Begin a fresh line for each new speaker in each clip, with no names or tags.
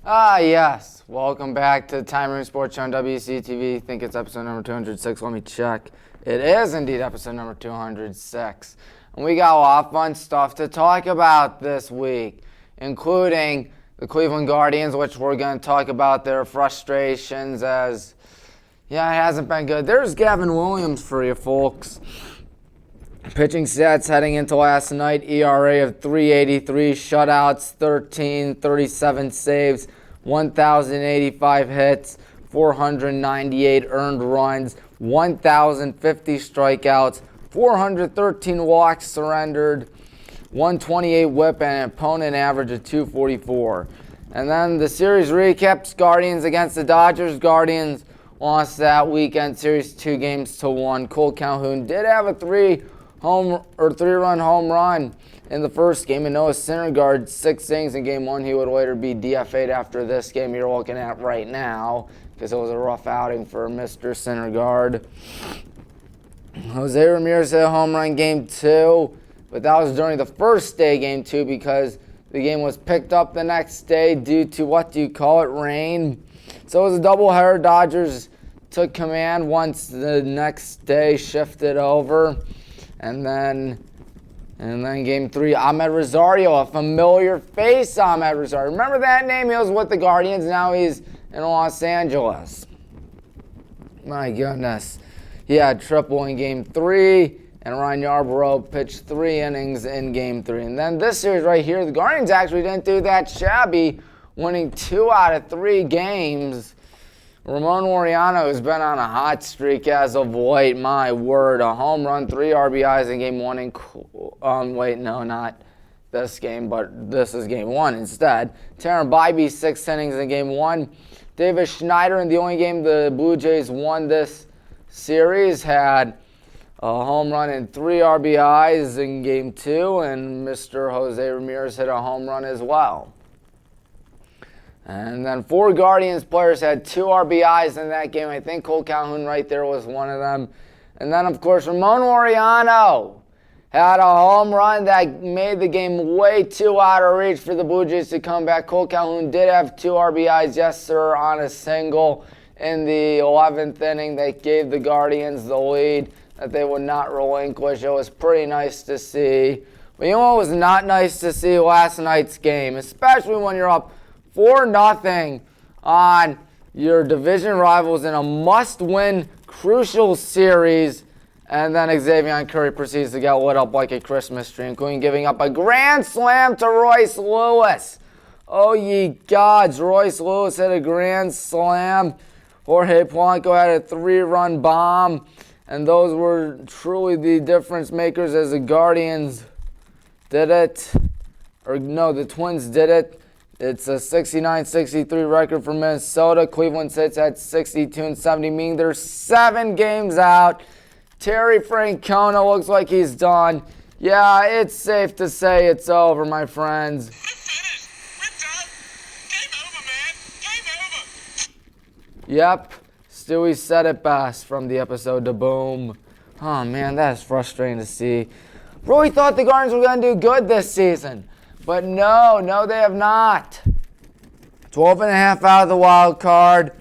Yes. Welcome back to the Tommy Maroon Sports Show on WCTV. I think it's episode number 206. Let me check. It is indeed episode number 206. And we got a lot of fun stuff to talk about this week, including the Cleveland Guardians, which we're going to talk about their frustrations as, it hasn't been good. There's Gavin Williams for you folks. Pitching stats heading into last night, ERA of 3.83, shutouts 13, 37 saves, 1,085 hits, 498 earned runs, 1,050 strikeouts, 413 walks surrendered, 128 whip, and an opponent average of 244. And then the series recaps, Guardians against the Dodgers. Guardians lost that weekend series 2-1. Cole Calhoun did have a three-run home run in the first game, and Noah Syndergaard 6 innings in game 1. He would later be DFA'd after this game you're looking at right now, because it was a rough outing for Mr. Syndergaard. Jose Ramirez hit a home run game 2, but that was during the first day game 2 because the game was picked up the next day due to, rain. So it was a doubleheader. Dodgers took command once the next day shifted over. And then game 3, Ahmed Rosario, a familiar face, Ahmed Rosario. Remember that name? He was with the Guardians. Now he's in Los Angeles. My goodness. He had triple in game 3, and Ryan Yarbrough pitched 3 innings in game 3. And then this series right here, the Guardians actually didn't do that shabby, winning 2 out of 3 games. Ramon Laureano has been on a hot streak as of late. My word, a home run, 3 RBIs in game 1. Not this game, but this is game 1 instead. Taron Bybee, 6 innings in game 1. Davis Schneider, in the only game the Blue Jays won this series, had a home run and 3 RBIs in game 2, and Mr. Jose Ramirez hit a home run as well. And then 4 Guardians players had 2 RBIs in that game. I think Cole Calhoun right there was one of them. And then, of course, Ramon Laureano had a home run that made the game way too out of reach for the Blue Jays to come back. Cole Calhoun did have 2 RBIs, yes, sir, on a single in the 11th inning. They gave the Guardians the lead that they would not relinquish. It was pretty nice to see. But you know what was not nice to see last night's game, especially when you're up 4-0 on your division rivals in a must-win crucial series, and then Xavier Curry proceeds to get lit up like a Christmas tree, including giving up a grand slam to Royce Lewis. Oh ye gods, Royce Lewis hit a grand slam. Jorge Polanco had a 3-run bomb, and those were truly the difference makers as the Guardians did it. The Twins did it. It's a 69-63 record for Minnesota. Cleveland sits at 62-70, meaning they're 7 games out. Terry Francona looks like he's done. Yeah, it's safe to say it's over, my friends.
We're finished. We're done. Game over, man. Game over.
Yep, Stewie said it best from the episode to Boom. Oh, man, that is frustrating to see. Really thought the Guardians were going to do good this season. But no, they have not. 12.5 out of the wild card.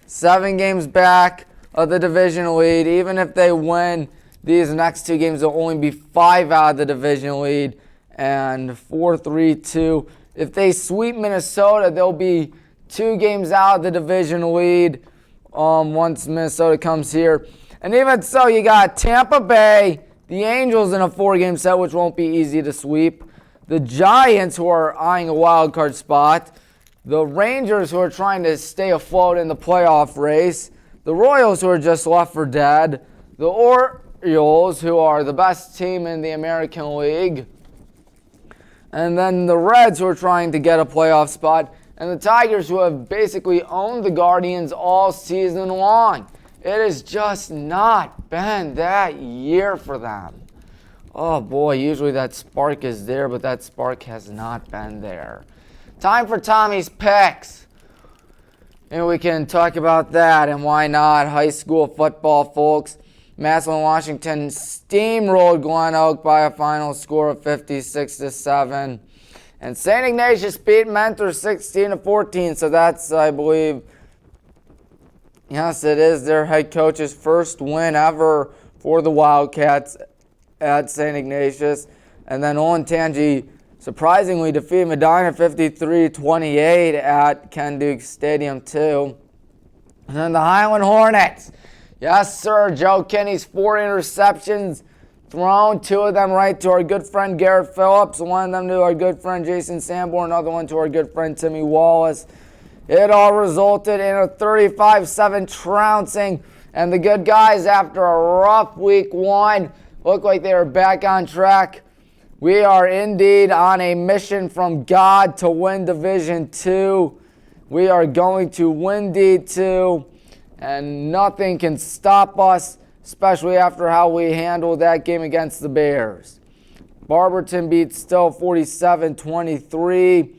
7 games back of the division lead. Even if they win these next 2 games, they'll only be 5 out of the division lead. And 4-3-2. If they sweep Minnesota, they'll be 2 games out of the division lead once Minnesota comes here. And even so, you got Tampa Bay, the Angels in a 4-game set, which won't be easy to sweep. The Giants, who are eyeing a wild card spot. The Rangers, who are trying to stay afloat in the playoff race. The Royals, who are just left for dead. The Orioles, who are the best team in the American League. And then the Reds, who are trying to get a playoff spot. And the Tigers, who have basically owned the Guardians all season long. It has just not been that year for them. Oh boy, usually that spark is there, but that spark has not been there. Time for Tommy's picks. And we can talk about that, and why not? High school football, folks. Massillon, Washington steamrolled Glen Oak by a final score of 56-7. And St. Ignatius beat Mentor 16-14. So that's, I believe, yes, it is their head coach's first win ever for the Wildcats at St. Ignatius. And then Olentangy surprisingly defeated Medina 53-28 at Ken Duke Stadium too. And then the Highland Hornets. Yes, sir. Joe Kinney's 4 interceptions thrown. 2 of them right to our good friend Garrett Phillips. 1 of them to our good friend Jason Sanborn. Another one to our good friend Timmy Wallace. It all resulted in a 35-7 trouncing. And the good guys, after a rough week 1, look like they are back on track. We are indeed on a mission from God to win Division 2. We are going to win D2, and nothing can stop us, especially after how we handled that game against the Bears. Barberton beat Still 47-23.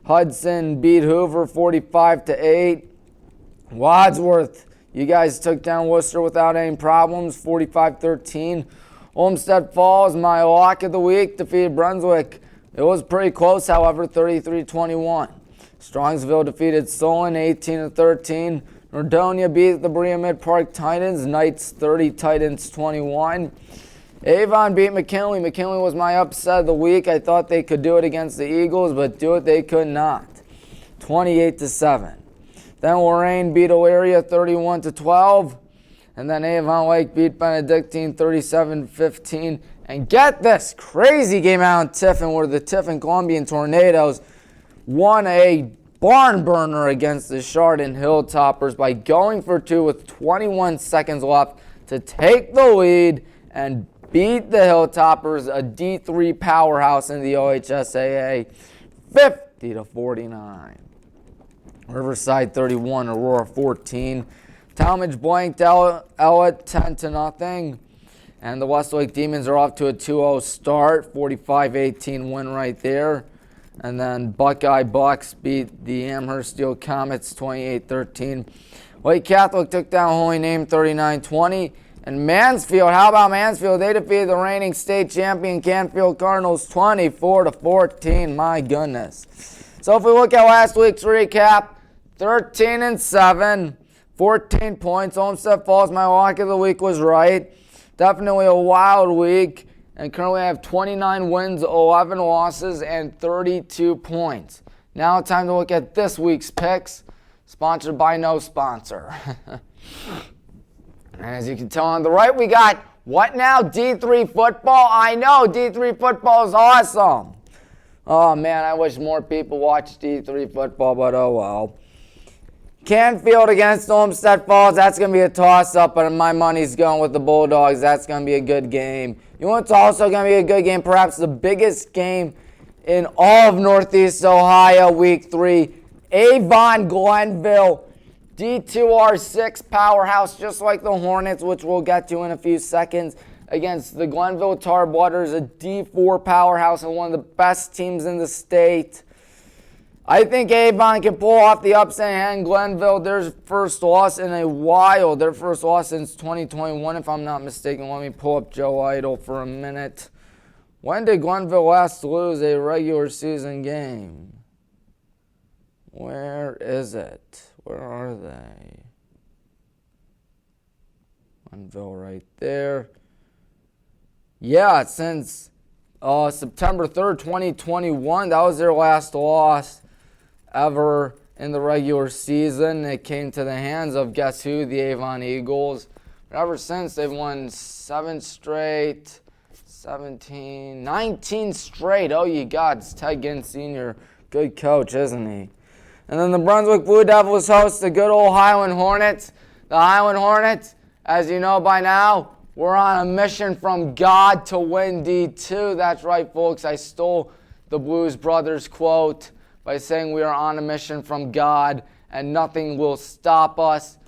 Hudson beat Hoover 45-8. Wadsworth, you guys took down Worcester without any problems, 45-13. Olmsted Falls, my lock of the week, defeated Brunswick. It was pretty close, however, 33-21. Strongsville defeated Solon 18-13. Nordonia beat the Berea Mid-Park Titans. Knights 30, Titans 21. Avon beat McKinley. McKinley was my upset of the week. I thought they could do it against the Eagles, but do it they could not. 28-7. Then Lorraine beat Elyria 31-12. And then Avon Lake beat Benedictine 37-15. And get this crazy game out in Tiffin where the Tiffin Columbian Tornadoes won a barn burner against the Chardon Hilltoppers by going for 2 with 21 seconds left to take the lead and beat the Hilltoppers, a D3 powerhouse in the OHSAA, 50-49. Riverside 31, Aurora 14. Talmadge blanked Ella 10-0. And the Westlake Demons are off to a 2-0 start. 45-18 win right there. And then Buckeye Bucks beat the Amherst Steel Comets 28-13. Lake Catholic took down Holy Name 39-20. And Mansfield, how about Mansfield? They defeated the reigning state champion Canfield Cardinals 24-14. My goodness. So if we look at last week's recap, 13-7. 14 points. Olmsted Falls, my lock of the week, was right. Definitely a wild week. And currently I have 29 wins, 11 losses, and 32 points. Now time to look at this week's picks. Sponsored by no sponsor. And as you can tell on the right, we got what now? D3 football? I know, D3 football is awesome. Oh man, I wish more people watched D3 football, but oh well. Canfield against Olmsted Falls, that's going to be a toss-up, but my money's going with the Bulldogs. That's going to be a good game. You know what's also going to be a good game? Perhaps the biggest game in all of Northeast Ohio, Week 3. Avon Glenville, D2R6 powerhouse, just like the Hornets, which we'll get to in a few seconds, against the Glenville Tar Blooders, a D4 powerhouse and one of the best teams in the state. I think Avon can pull off the upset and Glenville, their first loss in a while. Their first loss since 2021, if I'm not mistaken. Let me pull up Joe Idle for a minute. When did Glenville last lose a regular season game? Where is it? Where are they? Glenville right there. Yeah, since September 3rd, 2021, that was their last loss ever in the regular season. It came to the hands of, guess who? The Avon Eagles. But ever since, they've won 7 straight, 17, 19 straight. Oh, you gods. Ted Ginn Sr., good coach, isn't he? And then the Brunswick Blue Devils host the good old Highland Hornets. The Highland Hornets, as you know by now, we're on a mission from God to win D2. That's right, folks. I stole the Blues Brothers quote by saying we are on a mission from God and nothing will stop us.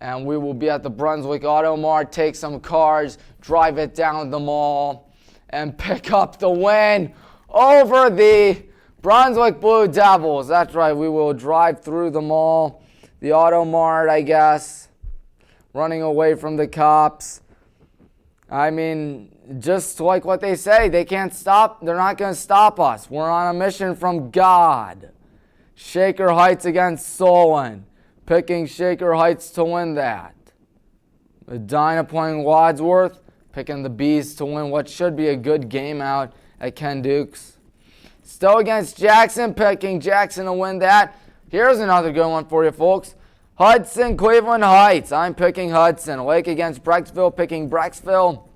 And we will be at the Brunswick Auto Mart, take some cars, drive it down the mall, and pick up the win over the Brunswick Blue Devils. That's right, we will drive through the mall, the Auto Mart, I guess, running away from the cops. I mean, just like what they say, they're not going to stop us. We're on a mission from God. Shaker Heights against Solon. Picking Shaker Heights to win that. Medina playing Wadsworth. Picking the Bees to win what should be a good game out at Ken Dukes. Stowe against Jackson. Picking Jackson to win that. Here's another good one for you folks. Hudson, Cleveland Heights. I'm picking Hudson. Lake against Brecksville. Picking Brecksville.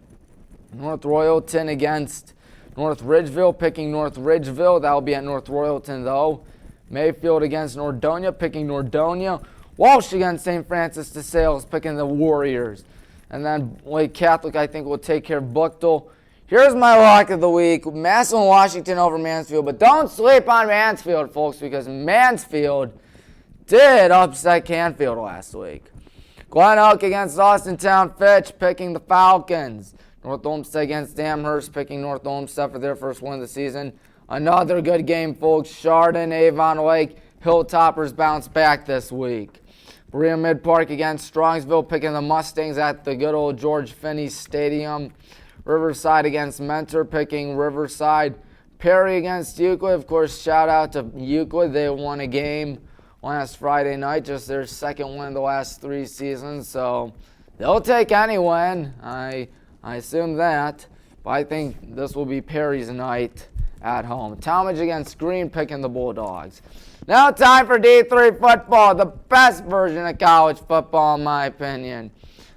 North Royalton against North Ridgeville. Picking North Ridgeville. That will be at North Royalton though. Mayfield against Nordonia. Picking Nordonia. Walsh against St. Francis de Sales. Picking the Warriors. And then Lake Catholic, I think, will take care of Buchtel. Here's my lock of the week. Massillon, Washington over Mansfield. But don't sleep on Mansfield, folks, because Mansfield did upset Canfield last week. Glen Oak against Austintown Fitch, picking the Falcons. North Olmsted against Amherst, picking North Olmsted for their first win of the season. Another good game, folks. Chardon, Avon Lake, Hilltoppers bounce back this week. Berea Mid Park against Strongsville, picking the Mustangs at the good old George Finney Stadium. Riverside against Mentor, picking Riverside. Perry against Euclid. Of course, shout out to Euclid. They won a game last Friday night, just their second win in the last 3 seasons. So they'll take any win. I assume that. But I think this will be Perry's night at home. Talmadge against Green, picking the Bulldogs. Now time for D3 football, the best version of college football in my opinion.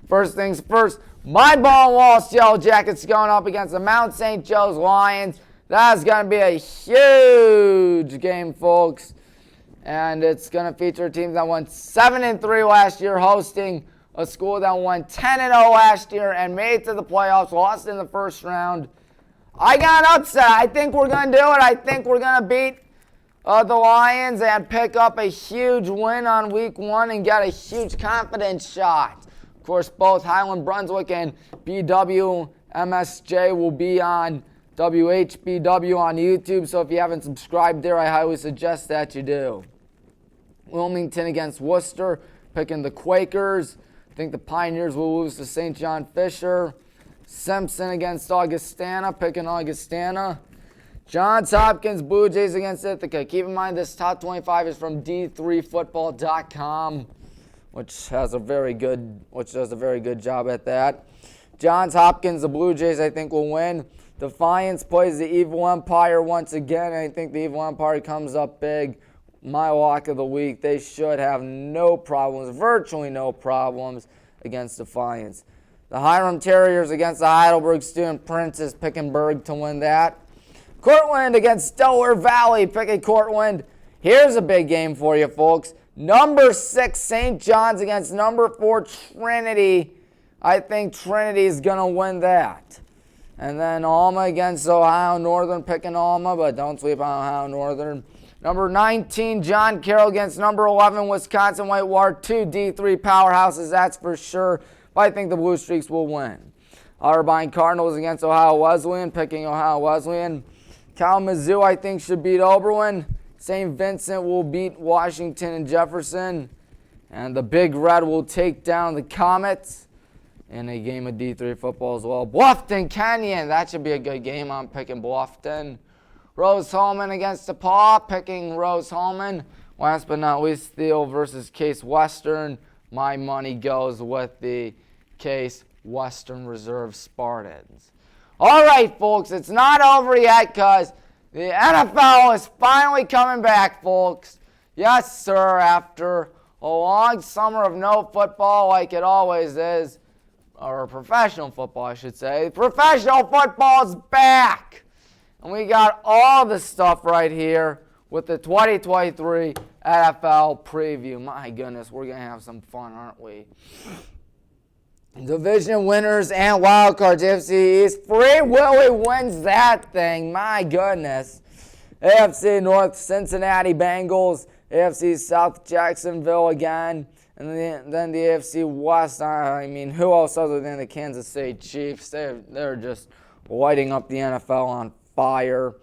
First things first, my ball Wallace Yellow Jackets going up against the Mount St. Joe's Lions. That's going to be a huge game, folks. And it's going to feature teams that won 7-3 last year, hosting a school that won 10-0 last year and made it to the playoffs, lost in the first round. I got an upset. I think we're going to do it. I think we're going to beat the Lions and pick up a huge win on week 1 and get a huge confidence shot. Of course, both Highland, Brunswick, and BWMSJ will be on WHBW on YouTube. So if you haven't subscribed there, I highly suggest that you do. Wilmington against Worcester, picking the Quakers. I think the Pioneers will lose to St. John Fisher. Simpson against Augustana, picking Augustana. Johns Hopkins Blue Jays against Ithaca. Keep in mind this top 25 is from D3Football.com, which does a very good job at that. Johns Hopkins, the Blue Jays, I think will win. Defiance plays the Evil Empire once again. I think the Evil Empire comes up big. My lock of the week. They should have no problems, virtually no problems against Defiance. The Hiram Terriers against the Heidelberg Student Princes, picking Berg to win that. Cortland against Delaware Valley, picking Cortland. Here's a big game for you, folks. Number 6 St. John's against number 4 Trinity. I think Trinity is going to win that. And then Alma against Ohio Northern, picking Alma, but don't sleep on Ohio Northern. Number 19 John Carroll against number 11 Wisconsin Whitewater. 2 D3 powerhouses, that's for sure. But I think the Blue Streaks will win. Otterbein Cardinals against Ohio Wesleyan, picking Ohio Wesleyan. Kalamazoo, I think, should beat Oberlin. St. Vincent will beat Washington and Jefferson. And the Big Red will take down the Comets in a game of D3 football as well. Bluffton Kenyon, that should be a good game. I'm picking Bluffton. Rose Holman against DePaul, picking Rose Holman. Last but not least, Thiel versus Case Western. My money goes with the Case Western Reserve Spartans. All right, folks, it's not over yet because the NFL is finally coming back, folks. Yes, sir, after a long summer of no football like it always is, or professional football, I should say. Professional football is back. And we got all the stuff right here with the 2023 NFL preview. My goodness, we're going to have some fun, aren't we? Division winners and wild cards, AFC East. Free Willy wins that thing. My goodness. AFC North, Cincinnati Bengals. AFC South, Jacksonville again. And then the AFC West, I mean, who else other than the Kansas City Chiefs? They're just lighting up the NFL on fire.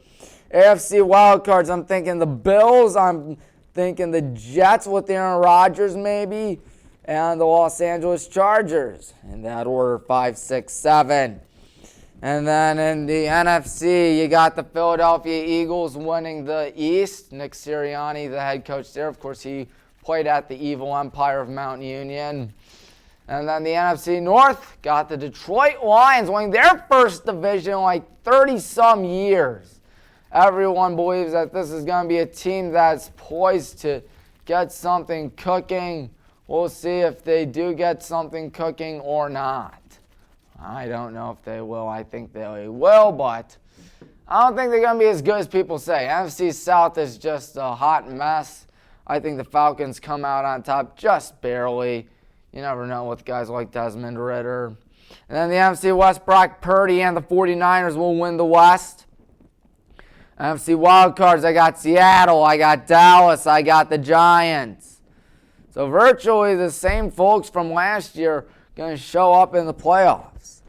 AFC wildcards, I'm thinking the Bills. I'm thinking the Jets with Aaron Rodgers maybe. And the Los Angeles Chargers. In that order, 5, 6, 7. And then in the NFC, you got the Philadelphia Eagles winning the East. Nick Sirianni, the head coach there. Of course, he played at the evil empire of Mount Union. And then the NFC North got the Detroit Lions winning their first division in like 30-some years. Everyone believes that this is going to be a team that's poised to get something cooking. We'll see if they do get something cooking or not. I don't know if they will. I think they will, but I don't think they're going to be as good as people say. NFC South is just a hot mess. I think the Falcons come out on top just barely. You never know with guys like Desmond Ridder. And then the NFC West, Brock Purdy and the 49ers will win the West. NFC wildcards, I got Seattle, I got Dallas, I got the Giants. So virtually the same folks from last year going to show up in the playoffs.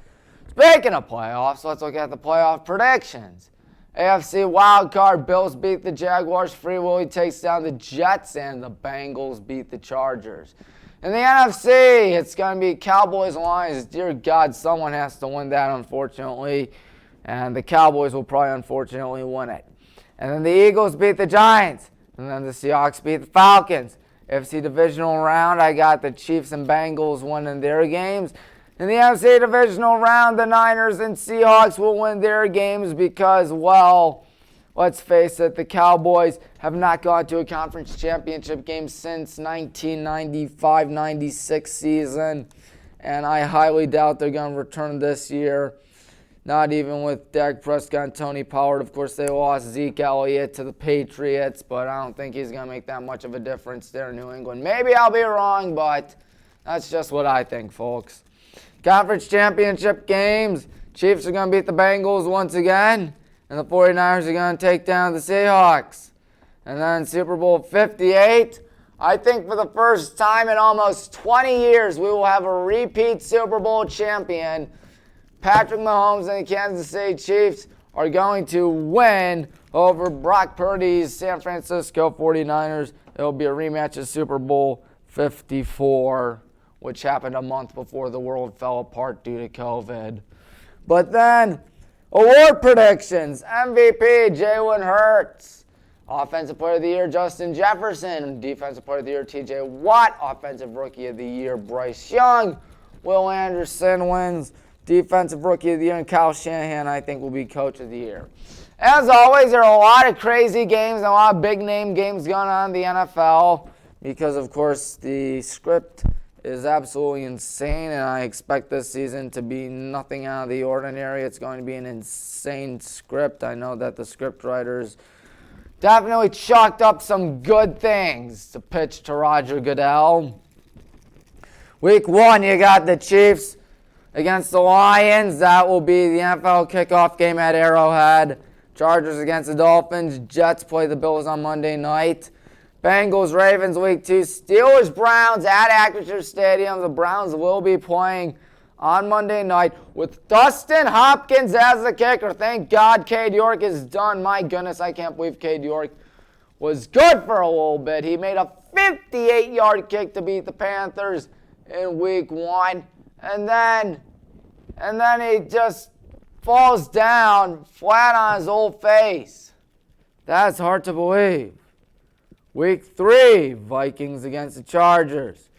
Speaking of playoffs, let's look at the playoff predictions. AFC wildcard, Bills beat the Jaguars, Free Willy takes down the Jets, and the Bengals beat the Chargers. In the NFC, it's going to be Cowboys and Lions. Dear God, someone has to win that, unfortunately. And the Cowboys will probably, unfortunately, win it. And then the Eagles beat the Giants. And then the Seahawks beat the Falcons. AFC divisional round, I got the Chiefs and Bengals winning their games. In the NFC divisional round, the Niners and Seahawks will win their games because, well, let's face it, the Cowboys have not gone to a conference championship game since 1995-96 season. And I highly doubt they're going to return this year. Not even with Dak Prescott and Tony Pollard. Of course, they lost Zeke Elliott to the Patriots, but I don't think he's going to make that much of a difference there in New England. Maybe I'll be wrong, but that's just what I think, folks. Conference championship games. Chiefs are going to beat the Bengals once again, and the 49ers are going to take down the Seahawks. And then Super Bowl 58. I think for the first time in almost 20 years, we will have a repeat Super Bowl champion. Patrick Mahomes and the Kansas City Chiefs are going to win over Brock Purdy's San Francisco 49ers. It will be a rematch of Super Bowl 54, which happened a month before the world fell apart due to COVID. But then, award predictions. MVP, Jalen Hurts. Offensive Player of the Year, Justin Jefferson. Defensive Player of the Year, TJ Watt. Offensive Rookie of the Year, Bryce Young. Will Anderson wins Defensive Rookie of the Year, and Kyle Shanahan, I think, will be Coach of the Year. As always, there are a lot of crazy games and a lot of big-name games going on in the NFL because, of course, the script is absolutely insane, and I expect this season to be nothing out of the ordinary. It's going to be an insane script. I know that the script writers definitely chalked up some good things to pitch to Roger Goodell. Week 1, you got the Chiefs against the Lions. That will be the NFL kickoff game at Arrowhead. Chargers against the Dolphins. Jets play the Bills on Monday night. Bengals, Ravens, Week 2. Steelers, Browns at Acrisure Stadium. The Browns will be playing on Monday night with Dustin Hopkins as the kicker. Thank God Cade York is done. My goodness, I can't believe Cade York was good for a little bit. He made a 58-yard kick to beat the Panthers in Week 1. And then he just falls down flat on his old face. That's hard to believe. Week 3, Vikings against the Chargers.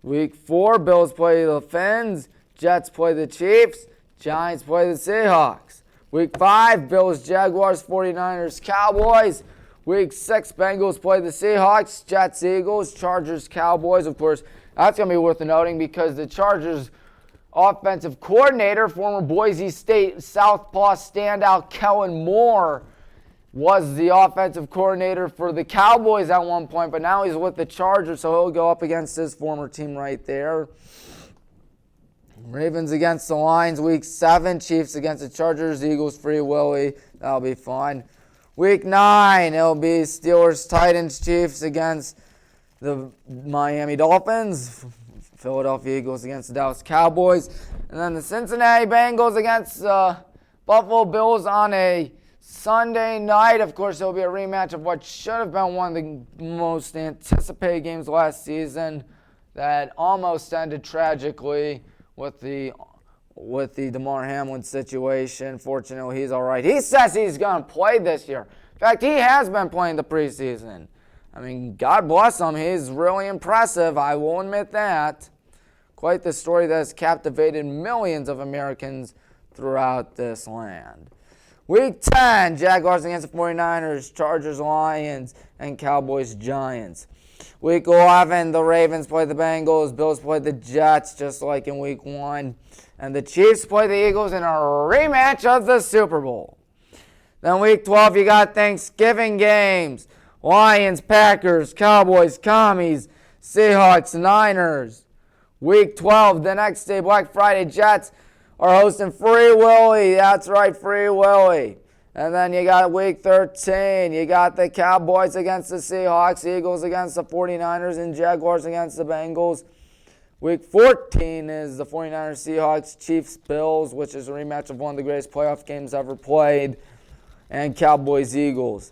Week 4, Bills play the Fins. Jets play the Chiefs. Giants play the Seahawks. Week 5, Bills, Jaguars, 49ers, Cowboys. Week 6, Bengals play the Seahawks. Jets, Eagles, Chargers, Cowboys. Of course, that's going to be worth noting because the Chargers offensive coordinator, former Boise State Southpaw standout Kellen Moore, was the offensive coordinator for the Cowboys at one point, but now he's with the Chargers, so he'll go up against his former team right there. Ravens against the Lions, Week 7. Chiefs against the Chargers, Eagles, Free Willy. That'll be fun. Week 9, it'll be Steelers, Titans, Chiefs against the Miami Dolphins. Philadelphia Eagles against the Dallas Cowboys. And then the Cincinnati Bengals against the Buffalo Bills on a Sunday night. Of course, it'll be a rematch of what should have been one of the most anticipated games last season that almost ended tragically with the with the DeMar Hamlin situation. Fortunately, he's all right. He says he's going to play this year. In fact, he has been playing the preseason. I mean, God bless him. He's really impressive. I will admit that. Quite the story that has captivated millions of Americans throughout this land. Week 10, Jaguars against the 49ers, Chargers, Lions, and Cowboys, Giants. Week 11, the Ravens play the Bengals, Bills play the Jets, just like in Week 1. And the Chiefs play the Eagles in a rematch of the Super Bowl. Then Week 12, you got Thanksgiving games. Lions, Packers, Cowboys, Commies, Seahawks, Niners. Week 12, the next day, Black Friday, Jets are hosting Free Willy. That's right, Free Willy. And then you got Week 13. You got the Cowboys against the Seahawks, Eagles against the 49ers, and Jaguars against the Bengals. Week 14 is the 49ers, Seahawks, Chiefs, Bills, which is a rematch of one of the greatest playoff games ever played, and Cowboys, Eagles.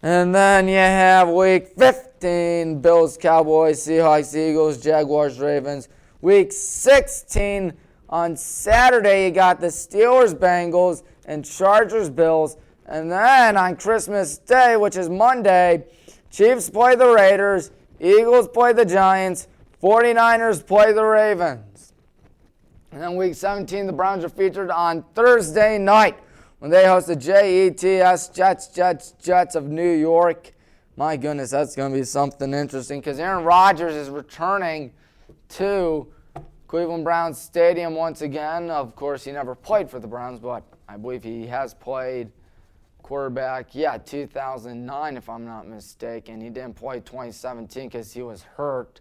And then you have Week 15, Bills, Cowboys, Seahawks, Eagles, Jaguars, Ravens. Week 16, on Saturday, you got the Steelers, Bengals, and Chargers, Bills. And then on Christmas Day, which is Monday, Chiefs play the Raiders, Eagles play the Giants, 49ers play the Ravens. And then Week 17, the Browns are featured on Thursday night when they host the Jets of New York. My goodness, that's going to be something interesting because Aaron Rodgers is returning to Cleveland Browns Stadium once again. Of course, he never played for the Browns, but I believe he has played quarterback, 2009 if I'm not mistaken. He didn't play 2017 because he was hurt.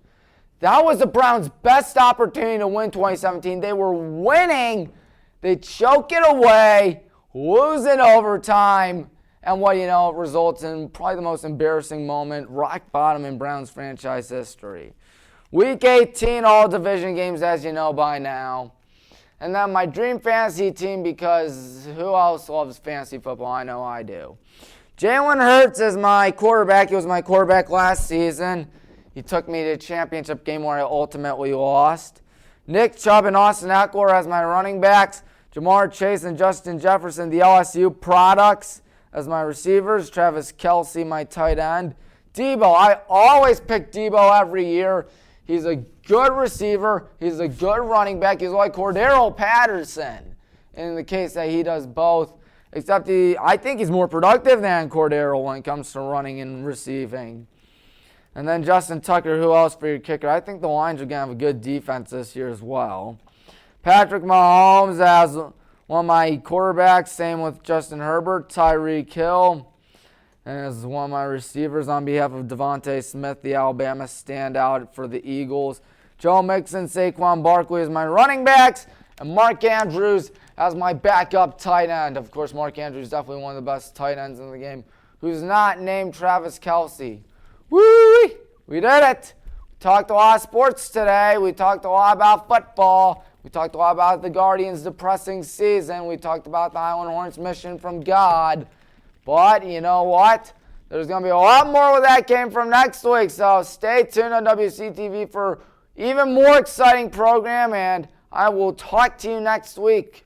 That was the Browns' best opportunity to win 2017. They were winning. They choke it away, lose in overtime, and it results in probably the most embarrassing moment, rock bottom in Browns franchise history. Week 18, all division games, as you know by now. And then my dream fantasy team, because who else loves fantasy football? I know I do. Jalen Hurts is my quarterback. He was my quarterback last season. He took me to a championship game where I ultimately lost. Nick Chubb and Austin Eckler as my running backs. Jamar Chase and Justin Jefferson, the LSU products, as my receivers. Travis Kelce, my tight end. Debo, I always pick Debo every year. He's a good receiver. He's a good running back. He's like Cordero Patterson in the case that he does both. Except I think he's more productive than Cordero when it comes to running and receiving. And then Justin Tucker, who else for your kicker? I think the Lions are going to have a good defense this year as well. Patrick Mahomes as one of my quarterbacks. Same with Justin Herbert. Tyreek Hill as one of my receivers on behalf of Devontae Smith, the Alabama standout for the Eagles. Joe Mixon, Saquon Barkley as my running backs. And Mark Andrews as my backup tight end. Of course, Mark Andrews is definitely one of the best tight ends in the game, who's not named Travis Kelce. Woo! We did it. We talked a lot of sports today. We talked a lot about football. We talked a lot about the Guardians' depressing season. We talked about the Highland Hornets' mission from God. But you know what? There's going to be a lot more where that came from next week. So stay tuned on WCTV for even more exciting program. And I will talk to you next week.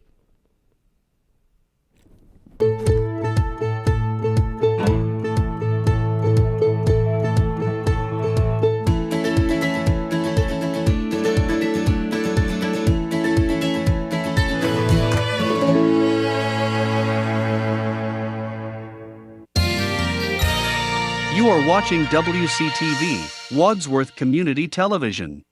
You are watching WCTV, Wadsworth Community Television.